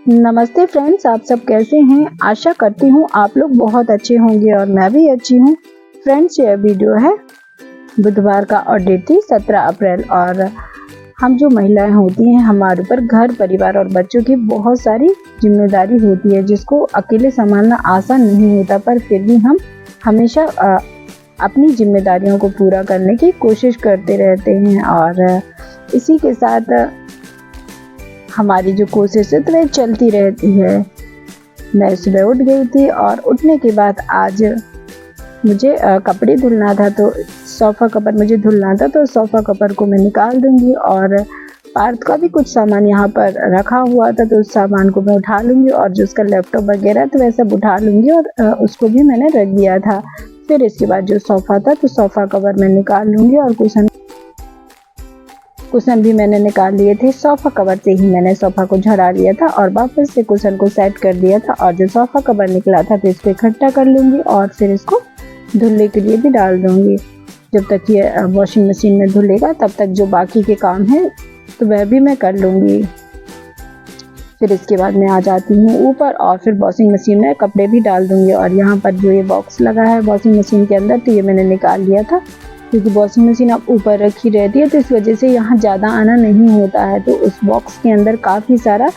नमस्ते फ्रेंड्स, आप सब कैसे हैं। आशा करती हूँ आप लोग बहुत अच्छे होंगे और मैं भी अच्छी हूँ। फ्रेंड्स, यह वीडियो है बुधवार का और डेट थी 17 अप्रैल। और हम जो महिलाएं होती हैं, हमारे ऊपर घर परिवार और बच्चों की बहुत सारी जिम्मेदारी होती है जिसको अकेले संभालना आसान नहीं होता, पर फिर भी हम हमेशा अपनी जिम्मेदारियों को पूरा करने की कोशिश करते रहते हैं। और इसी के साथ हमारी जो कोशिश है तो वह चलती रहती है। मैं सुबह उठ गई थी और उठने के बाद आज मुझे कपड़े धुलना था, तो सोफ़ा कवर मुझे धुलना था, तो सोफ़ा कवर को मैं निकाल दूंगी। और पार्थ का भी कुछ सामान यहाँ पर रखा हुआ था, तो उस सामान को मैं उठा लूँगी और जो उसका लैपटॉप वगैरह तो वह सब उठा लूँगी और उसको भी मैंने रख दिया था। फिर इसके बाद जो सोफ़ा था तो सोफ़ा कवर मैं निकाल लूँगी और कुशन भी मैंने निकाल लिए थे। सोफ़ा कवर से ही मैंने सोफ़ा को झड़ा लिया था और वापस से कुशन को सेट कर दिया था। और जो सोफ़ा कवर निकला था तो इसको इकट्ठा कर लूँगी और फिर इसको धुलने के लिए भी डाल दूँगी। जब तक ये वॉशिंग मशीन में धुलेगा तब तक जो बाकी के काम हैं तो वह भी मैं कर लूँगी। फिर इसके बाद मैं आ जाती हूँ ऊपर और फिर वॉशिंग मशीन में कपड़े भी डाल दूँगी। और यहाँ पर जो ये बॉक्स लगा है वॉशिंग मशीन के अंदर, तो ये मैंने निकाल लिया था क्योंकि वॉशिंग मशीन अब ऊपर रखी रहती है, तो इस वजह से यहाँ ज़्यादा आना नहीं होता है। तो उस बॉक्स के अंदर काफ़ी सारा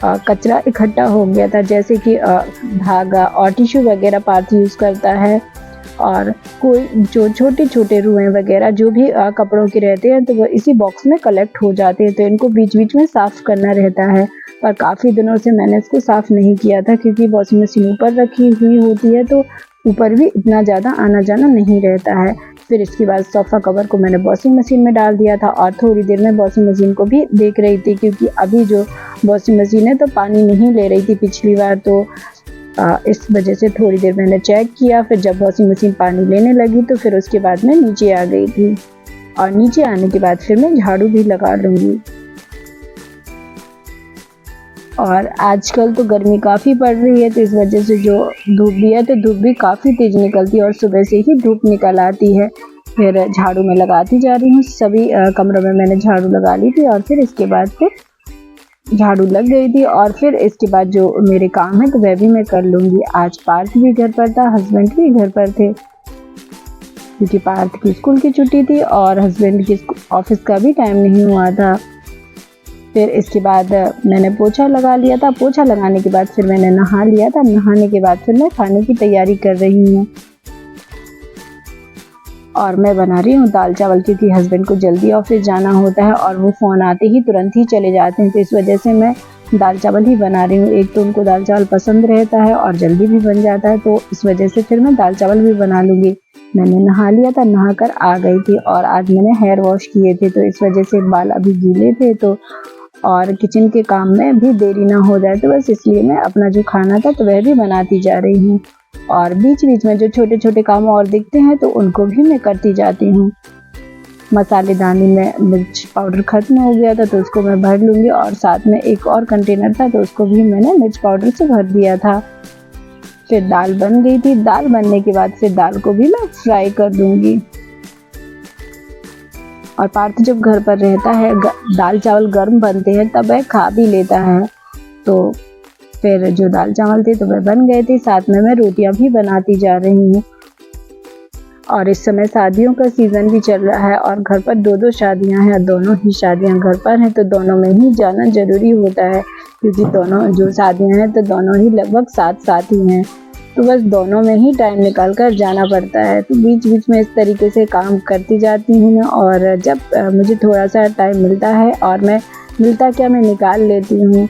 कचरा इकट्ठा हो गया था, जैसे कि धागा और टिश्यू वगैरह पार्थ यूज़ करता है, और कोई जो छोटे छोटे रुएँ वगैरह जो भी कपड़ों के रहते हैं तो वो इसी बॉक्स में कलेक्ट हो जाते हैं। तो इनको बीच बीच में साफ़ करना रहता है, पर काफ़ी दिनों से मैंने इसको साफ़ नहीं किया था क्योंकि वॉशिंग मशीन ऊपर रखी हुई होती है, तो ऊपर भी इतना ज़्यादा आना जाना नहीं रहता है। फिर इसके बाद सोफ़ा कवर को मैंने वॉशिंग मशीन में डाल दिया था और थोड़ी देर में वॉशिंग मशीन को भी देख रही थी, क्योंकि अभी जो वॉशिंग मशीन है तो पानी नहीं ले रही थी पिछली बार, तो इस वजह से थोड़ी देर मैंने चेक किया। फिर जब वॉशिंग मशीन पानी लेने लगी तो फिर उसके बाद मैं नीचे आ गई थी और नीचे आने के बाद फिर मैं झाड़ू भी लगा लूँगी। और आजकल तो गर्मी काफ़ी पड़ रही है, तो इस वजह से जो धूप भी है तो धूप भी काफ़ी तेज़ निकलती है और सुबह से ही धूप निकल आती है। फिर झाड़ू में लगाती जा रही हूँ, सभी कमरों में मैंने झाड़ू लगा ली थी और फिर इसके बाद फिर झाड़ू लग गई थी। और फिर इसके बाद जो मेरे काम है तो वह भी मैं कर लूँगी। आज पार्थ भी घर पर था, हस्बैंड भी घर पर थे क्योंकि पार्थ की स्कूल की छुट्टी थी और हस्बैंड की ऑफिस का भी टाइम नहीं हुआ था। फिर इसके बाद मैंने पोछा लगा लिया था। पोछा लगाने के बाद फिर मैंने नहा लिया था। नहाने के बाद फिर मैं खाने की तैयारी कर रही हूँ और मैं बना रही हूँ दाल चावल, क्योंकि हस्बैंड को जल्दी ऑफिस जाना होता है और वो फ़ोन आते ही तुरंत ही चले जाते हैं, तो इस वजह से मैं दाल चावल ही बना रही हूँ। एक तो उनको दाल चावल पसंद रहता है और जल्दी भी बन जाता है, तो इस वजह से फिर मैं दाल चावल भी बना लूँगी। मैंने नहा लिया था, नहाकर आ गई थी और आज मैंने हेयर वॉश किए थे, तो इस वजह से बाल अभी गीले थे, तो और किचन के काम में भी देरी ना हो जाए, तो बस इसलिए मैं अपना जो खाना था तो वह भी बनाती जा रही हूँ। और बीच बीच में जो छोटे छोटे काम और दिखते हैं तो उनको भी मैं करती जाती हूँ। मसालेदानी में मिर्च पाउडर ख़त्म हो गया था तो उसको मैं भर लूँगी, और साथ में एक और कंटेनर था तो उसको भी मैंने मिर्च पाउडर से भर दिया था। फिर दाल बन गई थी। दाल बनने के बाद फिर दाल को भी मैं फ्राई कर दूँगी। और पार्थ जब घर पर रहता है, दाल चावल गर्म बनते हैं तब वह खा भी लेता है। तो फिर जो दाल चावल थे तो वह बन गए थे, साथ में मैं रोटियां भी बनाती जा रही हूँ। और इस समय शादियों का सीज़न भी चल रहा है और घर पर दो शादियां हैं, दोनों ही शादियां घर पर हैं, तो दोनों में ही जाना ज़रूरी होता है, क्योंकि दोनों जो शादियाँ हैं तो दोनों ही लगभग साथ साथ ही हैं, तो बस दोनों में ही टाइम निकाल कर जाना पड़ता है। तो बीच बीच में इस तरीके से काम करती जाती हूँ मैं, और जब मुझे थोड़ा सा टाइम मिलता है और मैं निकाल लेती हूँ,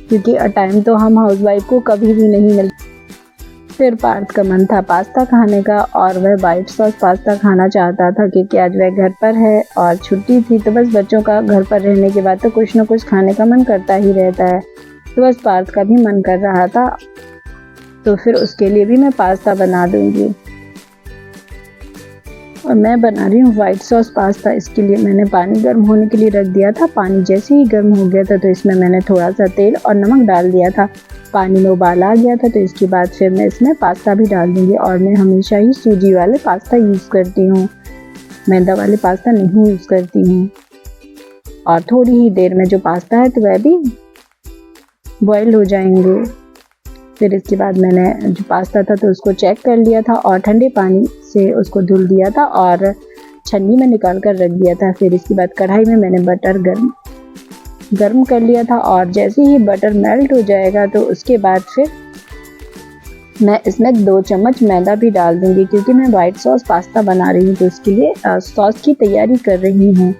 क्योंकि टाइम तो हम हाउसवाइफ को कभी भी नहीं मिलता। फिर पार्थ का मन था पास्ता खाने का और वह वाइट सॉस पास्ता खाना चाहता था, क्योंकि आज वह घर पर है और छुट्टी थी, तो बस बच्चों का घर पर रहने के बाद तो कुछ ना कुछ खाने का मन करता ही रहता है। तो बस पार्थ का भी मन कर रहा था, तो फिर उसके लिए भी मैं पास्ता बना दूंगी। और मैं बना रही हूँ वाइट सॉस पास्ता। इसके लिए मैंने पानी गर्म होने के लिए रख दिया था। पानी जैसे ही गर्म हो गया था तो इसमें मैंने थोड़ा सा तेल और नमक डाल दिया था। पानी में उबाल आ गया था तो इसके बाद फिर मैं इसमें पास्ता भी डाल दूँगी। और मैं हमेशा ही सूजी वाले पास्ता यूज़ करती हूँ, मैदा वाले पास्ता नहीं यूज़ करती हूँ। और थोड़ी ही देर में जो पास्ता है तो वह भी बॉयल हो जाएंगे। फिर इसके बाद मैंने जो पास्ता था तो उसको चेक कर लिया था और ठंडे पानी से उसको धुल दिया था और छन्नी में निकाल कर रख दिया था। फिर इसके बाद कढ़ाई में मैंने बटर गर्म कर लिया था और जैसे ही बटर मेल्ट हो जाएगा तो उसके बाद फिर मैं इसमें 2 चम्मच मैदा भी डाल दूंगी, क्योंकि मैं वाइट सॉस पास्ता बना रही हूँ तो इसके लिए सॉस की तैयारी कर रही हूँ।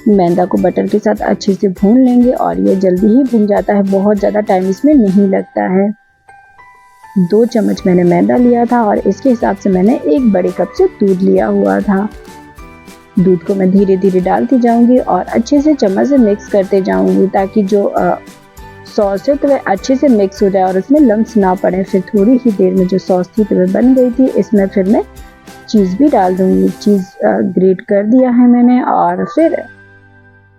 मैदा को बटर के साथ अच्छे से भून लेंगे और ये जल्दी ही भून जाता है, बहुत ज़्यादा टाइम इसमें नहीं लगता है। 2 चम्मच मैंने मैदा लिया था और इसके हिसाब से मैंने 1 बड़े कप से दूध लिया हुआ था। दूध को मैं धीरे धीरे डालती जाऊंगी और अच्छे से चम्मच से मिक्स करते जाऊंगी, ताकि जो सॉस है तो वह अच्छे से मिक्स हो जाए और उसमें लम्स ना पड़े। फिर थोड़ी ही देर में जो सॉस थी तो वह बन गई थी। इसमें फिर मैं चीज़ भी डाल दूंगी। चीज़ ग्रेट कर दिया है मैंने और फिर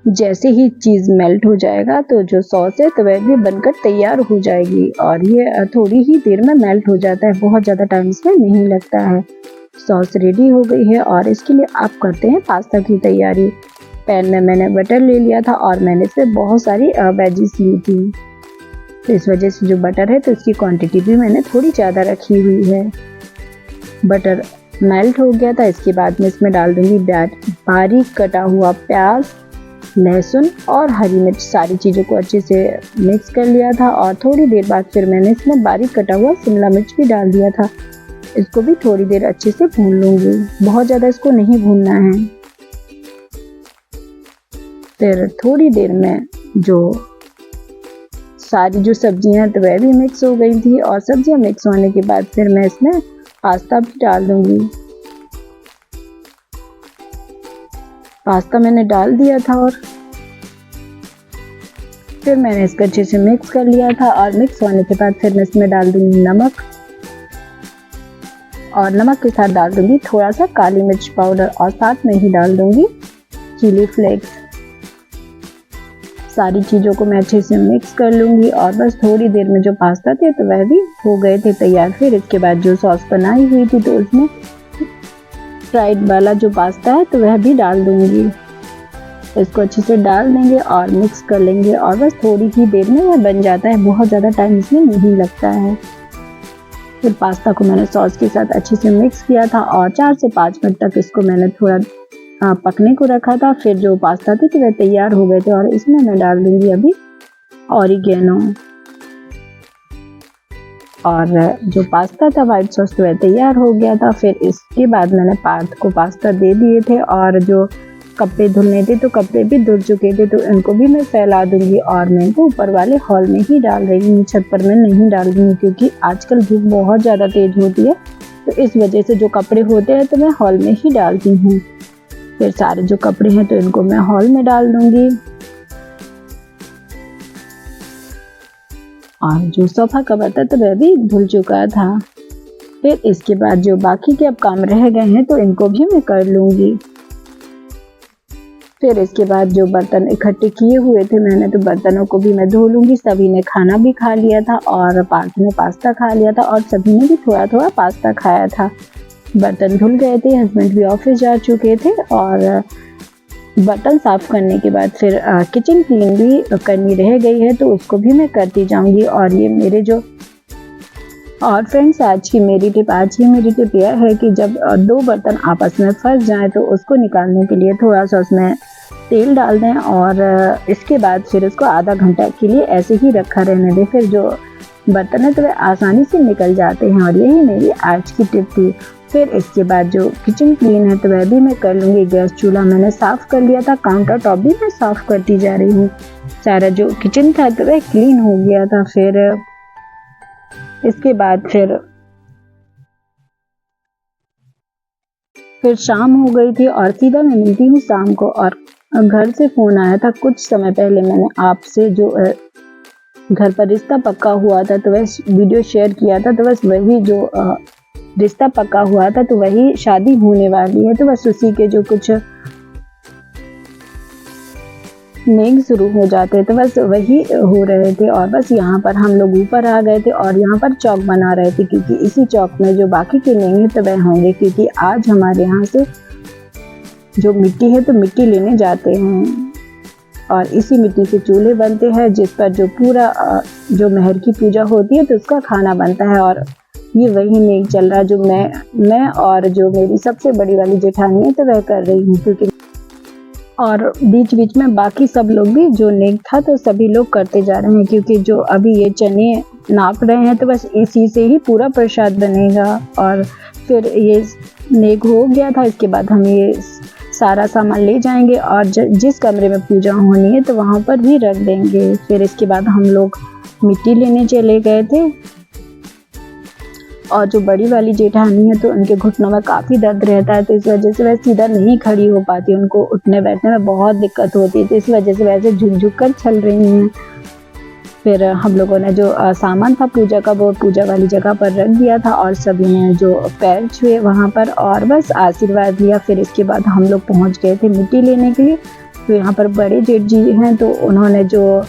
जैसे ही चीज़ मेल्ट हो जाएगा तो जो सॉस है तो वह भी बनकर तैयार हो जाएगी और ये थोड़ी ही देर में मेल्ट हो जाता है, बहुत ज़्यादा टाइम इसमें नहीं लगता है। सॉस रेडी हो गई है और इसके लिए आप करते हैं पास्ता की तैयारी। पैन में मैंने बटर ले लिया था और मैंने इसमें बहुत सारी वेजिस ली थी, तो इस वजह से जो बटर है तो इसकी क्वांटिटी भी मैंने थोड़ी ज़्यादा रखी हुई है। बटर मेल्ट हो गया था। इसके बाद मैं इसमें डाल दूंगी बारीक कटा हुआ प्याज, लहसुन और हरी मिर्च। सारी चीज़ों को अच्छे से मिक्स कर लिया था और थोड़ी देर बाद फिर मैंने इसमें बारीक कटा हुआ शिमला मिर्च भी डाल दिया था। इसको भी थोड़ी देर अच्छे से भून लूँगी, बहुत ज़्यादा इसको नहीं भूनना है। फिर थोड़ी देर में जो सारी जो सब्जियां हैं तो वह भी मिक्स हो गई थी और सब्जियां मिक्स होने के बाद फिर मैं इसमें पास्ता भी डाल दूंगी। पास्ता मैंने डाल दिया था और फिर मैंने इसको अच्छे से मिक्स कर लिया था और मिक्स होने के बाद फिर मैं इसमें डाल दूंगी नमक और नमक के साथ डाल दूंगी थोड़ा सा काली मिर्च पाउडर और साथ में ही डाल दूंगी चिली फ्लेक्स। सारी चीज़ों को मैं अच्छे से मिक्स कर लूँगी और बस थोड़ी देर में जो पास्ता थे तो वह भी हो गए थे तैयार। फिर इसके बाद जो सॉस बनाई हुई थी तो उसमें फ्राइड वाला जो पास्ता है तो वह भी डाल दूँगी। इसको अच्छे से डाल देंगे और मिक्स कर लेंगे और बस थोड़ी ही देर में वह बन जाता है, बहुत ज़्यादा टाइम इसमें नहीं लगता है। फिर पास्ता को मैंने सॉस के साथ अच्छे से मिक्स किया था और 4 से 5 मिनट तक इसको मैंने थोड़ा पकने को रखा था। फिर जो पास्ता थे तो वह तैयार हो गए थे और इसमें मैं डाल दूंगी अभी ऑरिगेनो। और जो पास्ता था वाइट सॉस तो वह तैयार हो गया था। फिर इसके बाद मैंने पार्थ को पास्ता दे दिए थे और जो कपड़े धुलने थे तो कपड़े भी धुल चुके थे तो इनको भी मैं फैला दूंगी और मैं इनको ऊपर वाले हॉल में ही डाल रही हूँ, छत पर मैं नहीं डाल रही हूँ क्योंकि आजकल धूप बहुत ज़्यादा तेज होती है, तो इस वजह से जो कपड़े होते हैं तो मैं हॉल में ही डालती हूँ। फिर सारे जो कपड़े हैं तो इनको मैं हॉल में डाल दूंगी। और जो सोफा कवर था तो वह भी धुल चुका था। फिर इसके बाद जो बाकी के अब काम रह गए हैं तो इनको भी मैं कर लूंगी। फिर इसके बाद जो बर्तन इकट्ठे किए हुए थे मैंने तो बर्तनों को भी मैं धो लूंगी। सभी ने खाना भी खा लिया था और पार्थ ने पास्ता खा लिया था और सभी ने भी थोड़ा थोड़ा पास्ता खाया था। बर्तन धुल गए थे, हस्बैंड भी ऑफिस जा चुके थे और बर्तन साफ करने के बाद फिर किचन क्लीन भी करनी रह गई है तो उसको भी मैं करती जाऊंगी। और ये मेरे जो और फ्रेंड्स आज की मेरी टिप यह है कि जब 2 बर्तन आपस में फंस जाएं तो उसको निकालने के लिए थोड़ा सा उसमें तेल डाल दें और इसके बाद फिर उसको आधा घंटा के लिए ऐसे ही रखा रहने दें। फिर जो बर्तन है तो वे आसानी से निकल जाते हैं और यही मेरी आज की टिप थी। फिर इसके बाद जो किचन क्लीन है तो वह भी मैं कर लूँगी। गैस चूल्हा मैंने साफ़ कर लिया था, काउंटर टॉप भी मैं साफ़ करती जा रही हूँ। सारा जो किचन था तो वह क्लीन हो गया था। फिर इसके बाद फिर शाम हो गई थी और सीधा मैं मिलती हूँ शाम को। और घर से फ़ोन आया था कुछ समय पहले, मैंने आपसे जो घर पर रिश्ता पक्का हुआ था तो वह वीडियो शेयर किया था, तो बस वही जो रिश्ता पक्का हुआ था तो वही शादी होने वाली है, तो बस उसी के जो कुछ मेघ शुरू हो जाते तो बस वही हो रहे थे। और बस यहाँ पर हम लोग ऊपर आ गए थे और यहाँ पर चौक बना रहे थे क्योंकि इसी चौक में जो बाकी के लेंगे तो वह होंगे, क्योंकि आज हमारे यहाँ से जो मिट्टी है तो मिट्टी लेने जाते हैं। और इसी मिट्टी से चूल्हे बनते हैं जिस पर जो पूरा जो मेहर की पूजा होती है तो उसका खाना बनता है। और ये वही नेक चल रहा जो मैं और जो मेरी सबसे बड़ी वाली जेठानी है तो वह कर रही हूँ, क्योंकि और बीच बीच में बाकी सब लोग भी जो नेक था तो सभी लोग करते जा रहे हैं, क्योंकि जो अभी ये चने नाप रहे हैं तो बस इसी से ही पूरा प्रसाद बनेगा। और फिर ये नेक हो गया था, इसके बाद हम ये सारा सामान ले जाएंगे और जिस कमरे में पूजा होनी है तो वहाँ पर भी रख देंगे। फिर इसके बाद हम लोग मिट्टी लेने चले गए थे। और जो बड़ी वाली जेठानी है तो उनके घुटनों में काफ़ी दर्द रहता है, तो इस वजह से वह सीधा नहीं खड़ी हो पाती, उनको उठने बैठने में बहुत दिक्कत होती है, तो इस वजह से वैसे झुक झुक कर चल रही हैं। फिर हम लोगों ने जो सामान था पूजा का वो पूजा वाली जगह पर रख दिया था और सभी ने जो पैर छुए वहाँ पर और बस आशीर्वाद लिया। फिर इसके बाद हम लोग पहुँच गए थे मिट्टी लेने के लिए। तो यहाँ पर बड़े जेठ जी हैं तो उन्होंने जो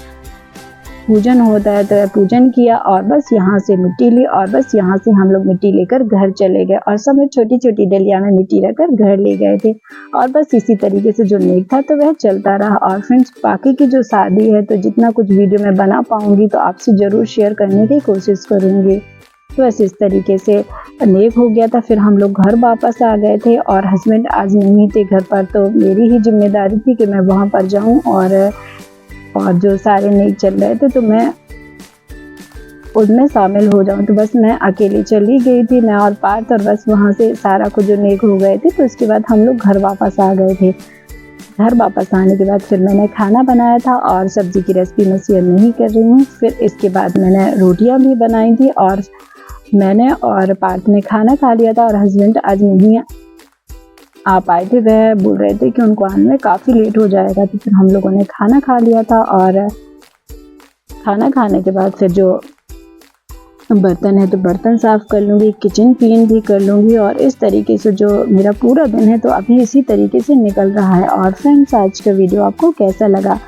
पूजन होता है तो पूजन किया और बस यहाँ से मिट्टी ली और बस यहाँ से हम लोग मिट्टी लेकर घर चले गए और सब छोटी छोटी डलिया में मिट्टी रखकर घर ले गए थे। और बस इसी तरीके से जो नेक था तो वह चलता रहा। और फ्रेंड्स बाकी की जो शादी है तो जितना कुछ वीडियो में बना पाऊंगी तो आपसे ज़रूर शेयर करने की कोशिश करूँगी। तो बस इस तरीके से नेक हो गया था। फिर हम लोग घर वापस आ गए थे और हस्बैंड आज नहीं थे घर पर, तो मेरी ही जिम्मेदारी थी कि मैं वहाँ पर जाऊँ और जो सारे नेक चल रहे थे तो मैं उनमें शामिल हो जाऊं। तो बस मैं अकेली चली गई थी, मैं और पार्थ, और बस वहाँ से सारा कुछ जो नेक हो गए थे तो उसके बाद हम लोग घर वापस आ गए थे। घर वापस आने के बाद फिर मैंने खाना बनाया था और सब्ज़ी की रेसिपी मैं शेयर नहीं कर रही हूँ। फिर इसके बाद मैंने रोटियाँ भी बनाई थी और मैंने और पार्थ ने खाना खा लिया था। और हस्बैंड आज नहीं आप आए थे, वह बोल रहे थे कि उनको आने में काफ़ी लेट हो जाएगा, तो फिर हम लोगों ने खाना खा लिया था। और खाना खाने के बाद फिर जो बर्तन है तो बर्तन साफ़ कर लूँगी, किचन क्लीन भी कर लूँगी और इस तरीके से जो मेरा पूरा दिन है तो अभी इसी तरीके से निकल रहा है। और फ्रेंड्स आज का वीडियो आपको कैसा लगा?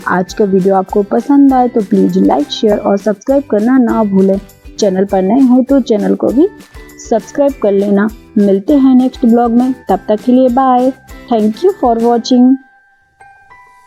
आज का वीडियो आपको पसंद आए तो प्लीज़ लाइक, शेयर और सब्सक्राइब करना ना भूलें। चैनल पर नए हो तो चैनल को भी सब्सक्राइब कर लेना। मिलते हैं नेक्स्ट ब्लॉग में, तब तक के लिए bye. Thank you for watching.